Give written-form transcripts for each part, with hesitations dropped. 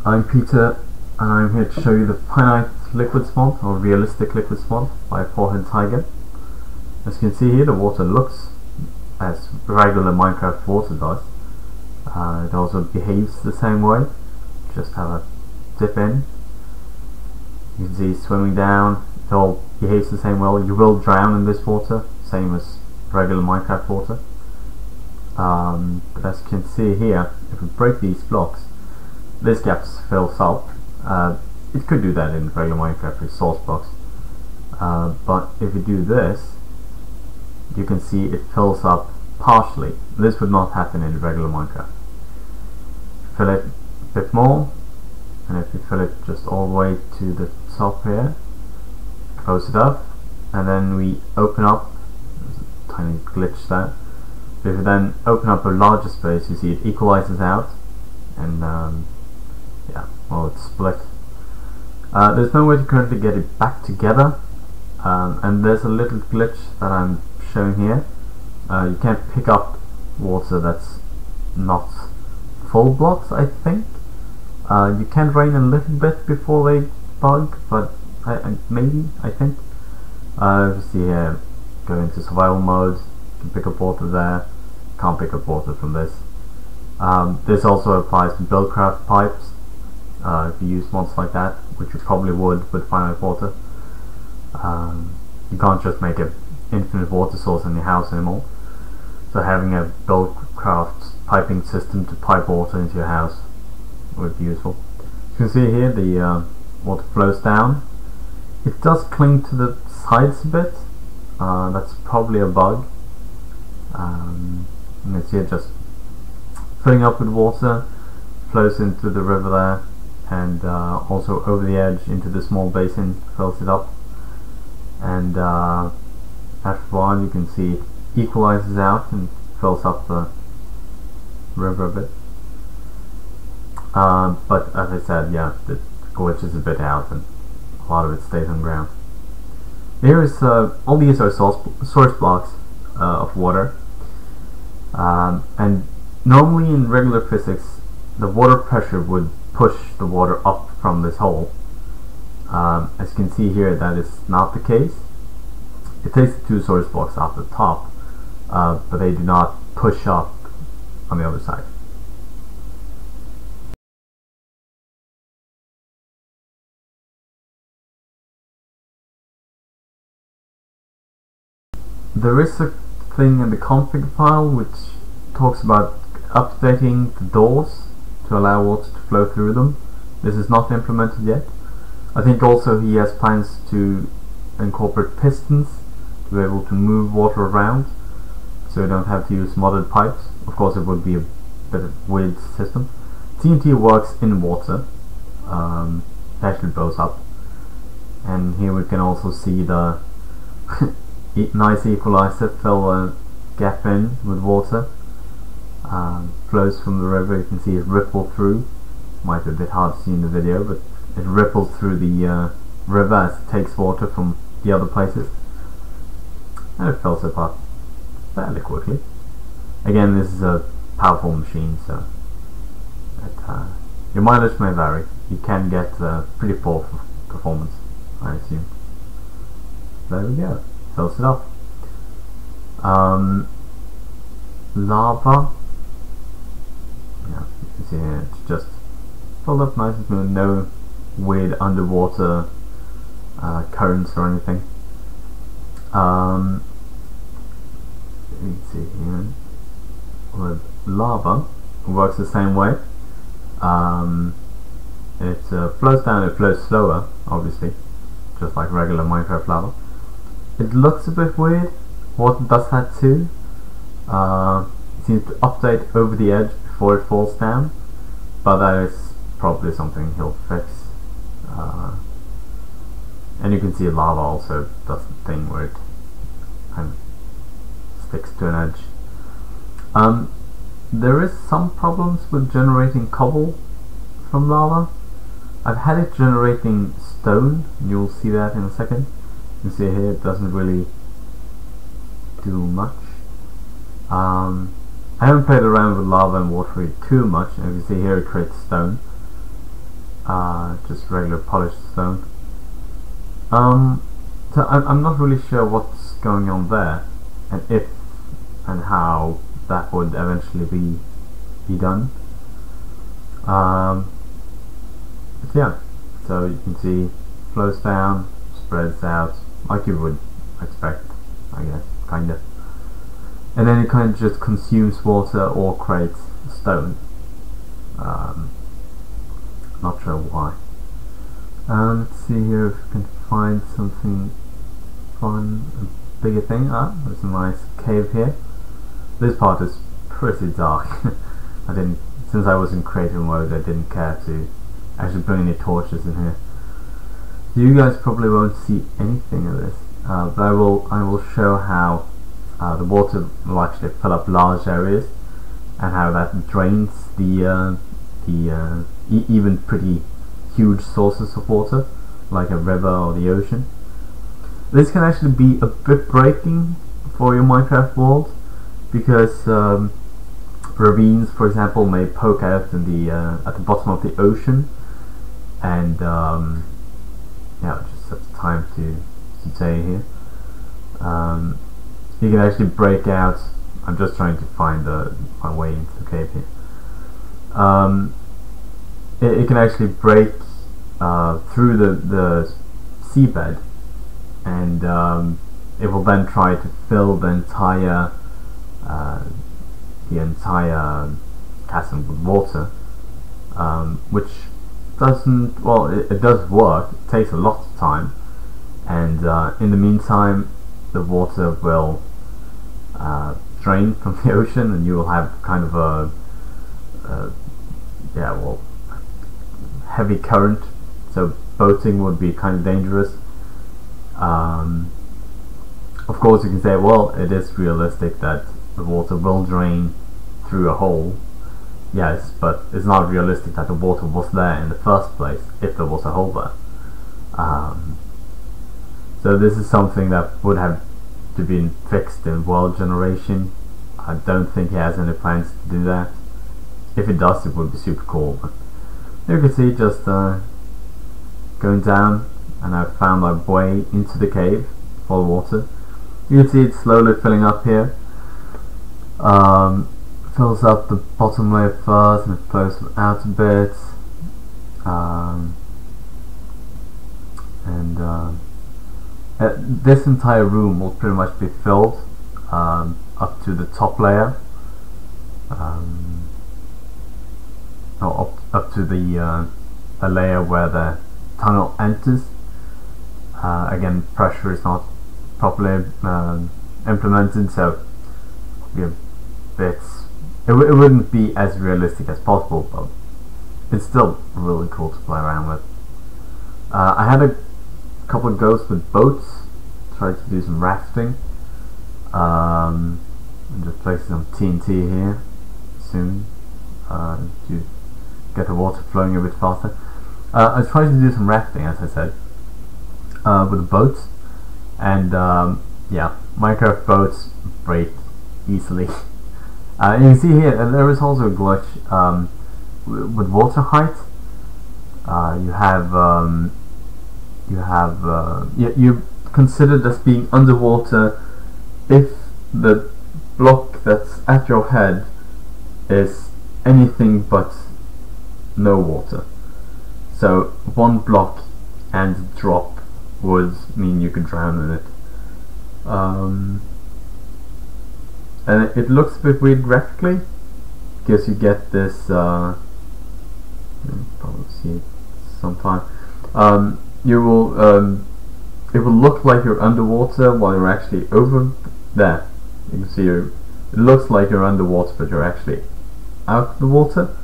I'm Peter, and I'm here to show you the finite liquid swamp, or realistic liquid swamp, by Forehead Tiger. As you can see here, the water looks as regular Minecraft water does. It also behaves the same way. Just have a dip in. You can see swimming down. It all behaves the same way. You will drown in this water, same as regular Minecraft water. But as you can see here, if we break these blocks, this gap fills up. It could do that in regular Minecraft with source blocks, but if you do this, you can see it fills up partially. This would not happen in regular Minecraft. Fill it a bit more, and if you fill it just all the way to the top here, close it up, and then we open up. There's a tiny glitch there. If you then open up a larger space, you see it equalizes out, and yeah, well, it's split. There's no way to currently get it back together, and there's a little glitch that I'm showing here. You can't pick up water that's not full blocks, I think. You can drain a little bit before they bug, but I think. You see here, go into survival mode, you can pick up water there. Can't pick up water from this. This also applies to buildcraft pipes. If you use mods like that, which you probably would with finite water, you can't just make an infinite water source in your house anymore. So having a buildcraft piping system to pipe water into your house would be useful. You can see here the water flows down. It does cling to the sides a bit. That's probably a bug. You can see it just filling up with water, flows into the river there, and also over the edge into the small basin, fills it up, and after a while you can see it equalizes out and fills up the river a bit. But as I said, yeah, it glitches a bit out and a lot of it stays on ground. Here is all these are source blocks of water, and normally in regular physics the water pressure would push the water up from this hole. As you can see here, that is not the case. It takes the two source blocks off the top, but they do not push up on the other side. There is a thing in the config file which talks about updating the doors to allow water to flow through them. This is not implemented yet. I think also he has plans to incorporate pistons to be able to move water around, so you don't have to use modded pipes. Of course, it would be a bit of a weird system. TNT works in water. It actually blows up, and here we can also see the nice equalizer fill a gap in with water. Flows from the river. You can see it ripple through. Might be a bit hard to see in the video, but it ripples through the river as it takes water from the other places, and it fills it up fairly quickly. Again, this is a powerful machine, so your mileage may vary. You can get pretty poor performance, I assume. There we go. Fills it up. Lava. Yeah, you can see here, it's just filled up nice and smooth, no weird underwater currents or anything. You can see here, with lava, it works the same way. It flows down, it flows slower, obviously, just like regular Minecraft lava. It looks a bit weird. Water does that too. It seems to update over the edge before it falls down, but that is probably something he'll fix. And you can see lava also does the thing where it kind of sticks to an edge. There is some problems with generating cobble from lava. I've had it generating stone, and you'll see that in a second. You can see here it doesn't really do much. I haven't played around with lava and water too much, and you can see here it creates stone. just regular polished stone. So I'm not really sure what's going on there, and if and how that would eventually be done. But yeah, so you can see flows down, spreads out like you would expect, I guess, kinda. And then it kind of just consumes water or creates stone. Not sure why. Let's see here if we can find something fun, a bigger thing. There's a nice cave here. This part is pretty dark. Since I was in creative mode, I didn't care to actually bring any torches in here. You guys probably won't see anything of this, but I will show how the water will actually fill up large areas, and how that drains the even pretty huge sources of water, like a river or the ocean. This can actually be a bit breaking for your Minecraft world, because ravines, for example, may poke out in the at the bottom of the ocean, and yeah, just have time to say here. You can actually break out. I'm just trying to find my way into the cave here. It can actually break through the seabed, and it will then try to fill the entire chasm with water, which doesn't, well, it does work. It takes a lot of time, and in the meantime the water will drain from the ocean, and you will have kind of a heavy current, so boating would be kind of dangerous. Of course you can say, well, it is realistic that the water will drain through a hole. Yes, but it's not realistic that the water was there in the first place, if there was a hole there. So this is something that would have to be fixed in world generation. I don't think he has any plans to do that. If it does, it would be super cool. But you can see just going down, and I've found my way into the cave full of water. You can see it's slowly filling up here. Fills up the bottom layer first, and it flows out a bit, this entire room will pretty much be filled up to the top layer, or up to the layer where the tunnel enters. Again, pressure is not properly implemented, so it wouldn't be as realistic as possible, but it's still really cool to play around with. I had a couple of goes with boats, tried to do some rafting. I'm just placing some TNT here soon to get the water flowing a bit faster. I was trying to do some rafting, as I said, with the boats, and yeah, Minecraft boats break easily. You can see here there is also a glitch with water height. You're considered as being underwater if the block that's at your head is anything but no water. So one block and drop would mean you could drown in it. And it looks a bit weird graphically, because you get this, you'll probably see it sometime. It will look like you're underwater while you're actually over there. You can see it looks like you're underwater, but you're actually out of the water,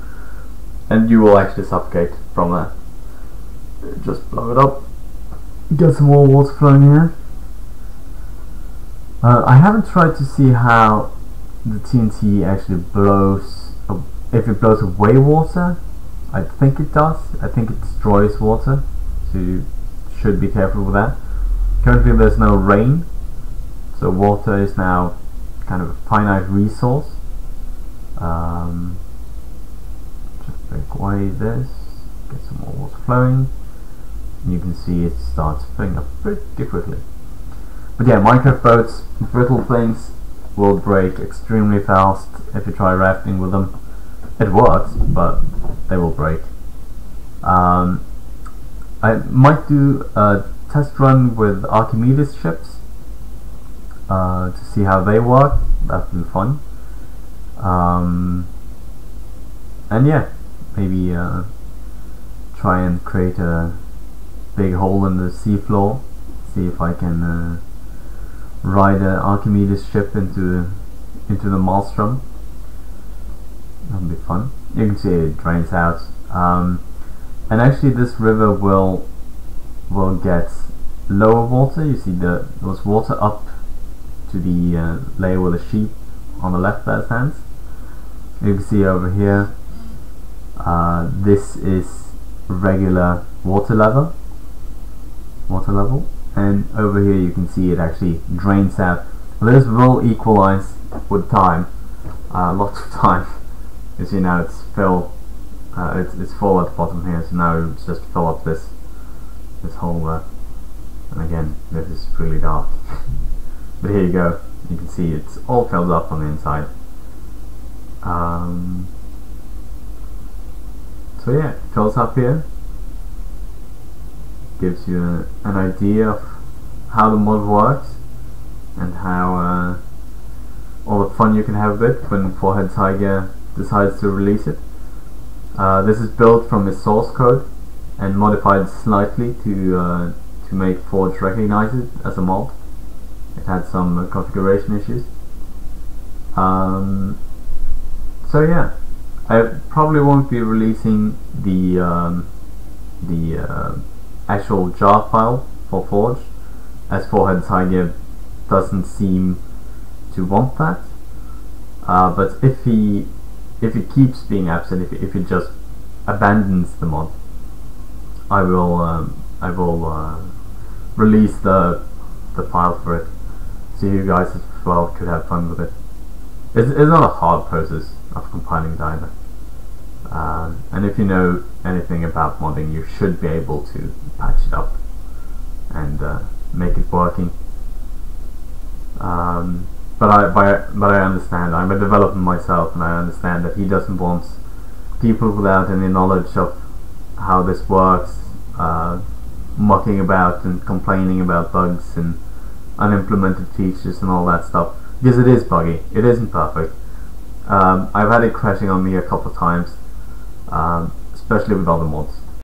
and you will actually suffocate from that. Just blow it up, get some more water flowing here. I haven't tried to see how the TNT actually blows, if it blows away water. I think it does. I think it destroys water, so you should be careful with that. Currently there's no rain, so water is now kind of a finite resource. Just break away this, get some more water overflowing. And you can see it starts filling up pretty quickly. But yeah, Minecraft boats, brittle things, will break extremely fast if you try rafting with them. It works, but they will break. I might do a test run with Archimedes ships to see how they work. That would be fun. And yeah, maybe try and create a big hole in the seafloor. See if I can ride an Archimedes ship into the maelstrom. That'll be fun. You can see it drains out. And actually, this river will get lower water. You see there's water up to the layer with the sheep on the left hand. You can see over here, this is regular water level, and over here you can see it actually drains out. This will equalize with time, lots of time. You see now it's full. It's full at the bottom here, so now it's just fill up this hole there. And again, this is really dark. But here you go. You can see it's all filled up on the inside. So yeah, it fills up here. Gives you an idea of how the mod works and how all the fun you can have with it when Forehead Tiger decides to release it. This is built from his source code and modified slightly to make Forge recognize it as a mod. It had some configuration issues. So yeah, I probably won't be releasing the actual jar file for Forge, as Forehead Tiger doesn't seem to want that. But if he keeps being absent, if he just abandons the mod, I will release the file for it, so you guys as well could have fun with it. It's not a hard process of compiling it either. And if you know anything about modding, you should be able to patch it up and make it working. But I understand. I'm a developer myself, and I understand that he doesn't want people without any knowledge of how this works mucking about and complaining about bugs and unimplemented features and all that stuff, because it is buggy. It isn't perfect. I've had it crashing on me a couple of times, especially with other mods.